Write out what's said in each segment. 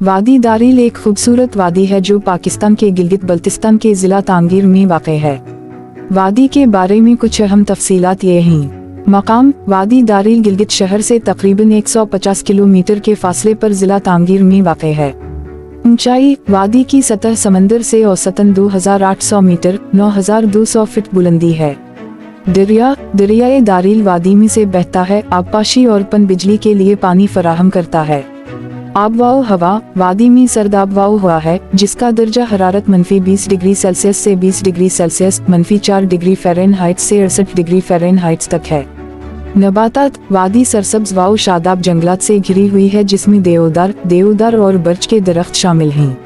वादी दारिल एक खूबसूरत वादी है जो पाकिस्तान के गिलगित बल्तिस्तान के ज़िला तांगीर में वाक़ है। वादी के बारे में कुछ अहम तफसीलात ये हैं। मकाम वादी दारिल गिलगित शहर से तकरीबन 150 किलोमीटर के फासले पर ज़िला तांगीर में वाक़ है। ऊंचाई वादी की सतह समंदर से औसतन 2800 मीटर 9200 फीट बुलंदी है। दरियाए दारिल वादी में से बहता है। आबपाशी और पन बिजली के लिए पानी फराहम करता है। आबवाओ हवा वादी में सर्द आबवाओ हुआ है जिसका दर्जा हरारत -20 डिग्री सेल्सियस से 20 डिग्री सेल्सियस -4 डिग्री फ़ारेनहाइट से 68 डिग्री फ़ारेनहाइट तक है। नबातात वादी सरसब्ज वाओ शादाब जंगलात से घिरी हुई है जिसमें देवदार और बर्च के दरख्त शामिल हैं।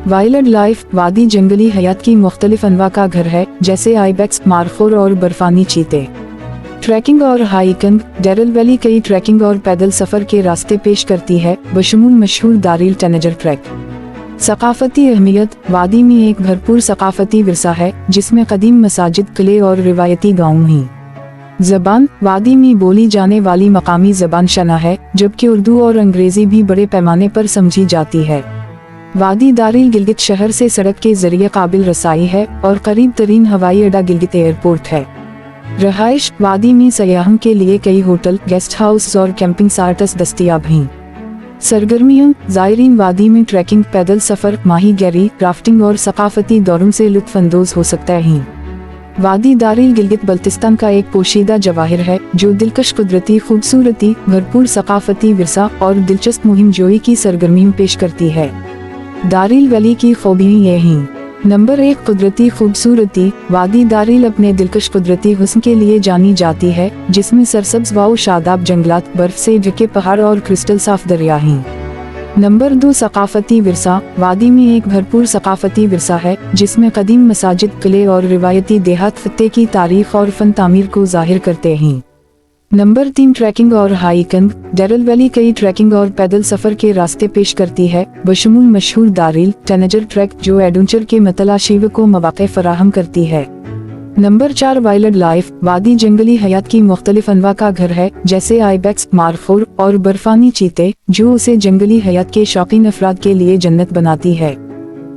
वाइल्ड लाइफ वादी जंगली हयात की मुख्तलिफ अनवा का घर है जैसे आइबेक्स, मारखोर और बर्फानी चीते। ट्रैकिंग और हाइकिंग डेरल वैली कई ट्रैकिंग और पैदल सफर के रास्ते पेश करती है बशमूल मशहूर दारिल टेनेजर ट्रैक। सकाफती अहमियत वादी में एक भरपूर सकाफती विरसा है जिसमें कदीम मसाजिद, किले और रिवायती गाँव हैं। ज़बान वादी में बोली जाने वाली मकामी ज़बान शना है जबकि उर्दू और अंग्रेजी भी बड़े पैमाने पर समझी जाती है। वादी दारिल गिलगित शहर से सड़क के जरिए काबिल रसाई है और करीब तरीन हवाई अड्डा गिलगित एयरपोर्ट है। रहाइश वादी में सयाहों के लिए कई होटल, गेस्ट हाउस और कैंपिंग साइट्स दस्तयाब हैं। सरगर्मियों ज़ायरीन वादी में ट्रैकिंग, पैदल सफ़र, माहीगीरी, राफ्टिंग और सकाफती दौरों से लुत्फ़ अंदोज़ हो सकते हैं। वादी दारिल गिलगित बल्तिस्तान का एक पोशीदा जवाहिर है जो दिलकश कुदरती खूबसूरती, भरपूर सकाफती विरसा और दिलचस्प मुहिम जोई की सरगर्मियों पेश करती है। दारिल वैली की खूबियाँ ये हैं। नंबर 1 कुदरती खूबसूरती वादी दारिल अपने दिलकश कुदरती हुस्न के लिए जानी जाती है जिसमें सरसब्ज वाओ शादाब जंगलात, बर्फ से ढके पहाड़ और क्रिस्टल साफ दरिया हैं। नंबर 2 सकाफती विरसा वादी में एक भरपूर सकाफती विरसा है जिसमें कदीम मसाजिद, किले और रिवायती देहात खत्ते की तारीख और फन तामीर को जाहिर करते हैं। नंबर 3 ट्रैकिंग और हाइकिंग डेरल वैली कई ट्रैकिंग और पैदल सफर के रास्ते पेश करती है बशमूल मशहूर दारिल टेनेजर ट्रैक जो एडवेंचर के मतलाशिव को मौक़े फराहम करती है। नंबर 4 वाइल्ड लाइफ वादी जंगली हयात की मुख्तलिफ अनवा का घर है जैसे आइबेक्स, मारखोर और बर्फानी चीते जो उसे जंगली हयात के शौकीन अफराद के लिए जन्नत बनाती है।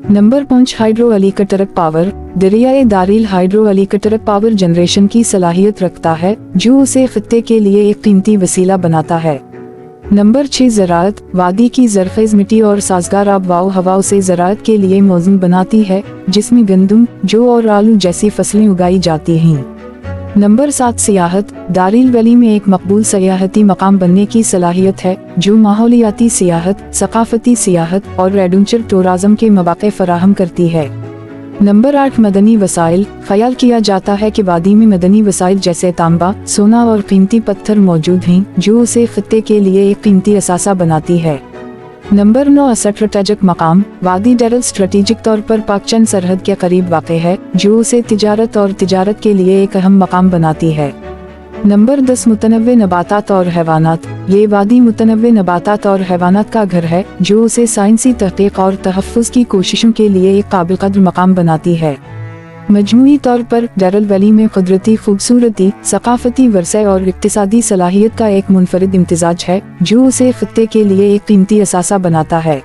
नंबर 5 हाइड्रो हेलीकॉप्टर पावर दरियाए दारिल हाइड्रो हेलीकॉप्टर पावर जनरेशन की सलाहियत रखता है जो उसे खत्ते के लिए एक कीमती वसीला बनाता है। नंबर 6 ज़राअत वादी की ज़रख़ेज़ मिट्टी और साज़गार आबवाओ हवा उसे ज़राअत के लिए मौज़ून बनाती है जिसमें गंदम, जौ और आलू जैसी फसलें उगाई जाती हैं। नंबर 7 सियाहत दारिल वैली में एक मकबूल सयाहती मकाम बनने की सलाहियत है जो माहौलियाती सियाहत, सकाफती सियाहत और एडवेंचर टूरिज़्म के मौक़े फराहम करती है। नंबर 8 मदनी वसाइल ख्याल किया जाता है कि वादी में मदनी वसाइल जैसे तांबा, सोना और कीमती पत्थर मौजूद हैं जो उसे खत्ते के लिए एक कीमती असासा बनाती है। नंबर 9 स्ट्रेटेजिक मकाम वादी दारिल स्ट्रेटेजिक तौर पर पाक-चीन सरहद के करीब वाक़ है जो उसे तिजारत के लिए एक अहम मकाम बनाती है। नंबर 10 मुतनव्वे नबातात और हैवानात ये वादी मुतनव्वे नबातात और हैवानात का घर है जो उसे साइंसी तहक़ीक़ और तहफ़्फ़ुज़ की कोशिशों के लिए एक काबिल क़द्र मकाम बनाती है। मजमूई तौर पर डेरल वैली में कुदरती खूबसूरती, सकाफती वरसे और इक़्तिसादी सलाहियत का एक मुनफरिद इम्तिज़ाज है जो उसे खत्ते के लिए एक कीमती असासा बनाता है।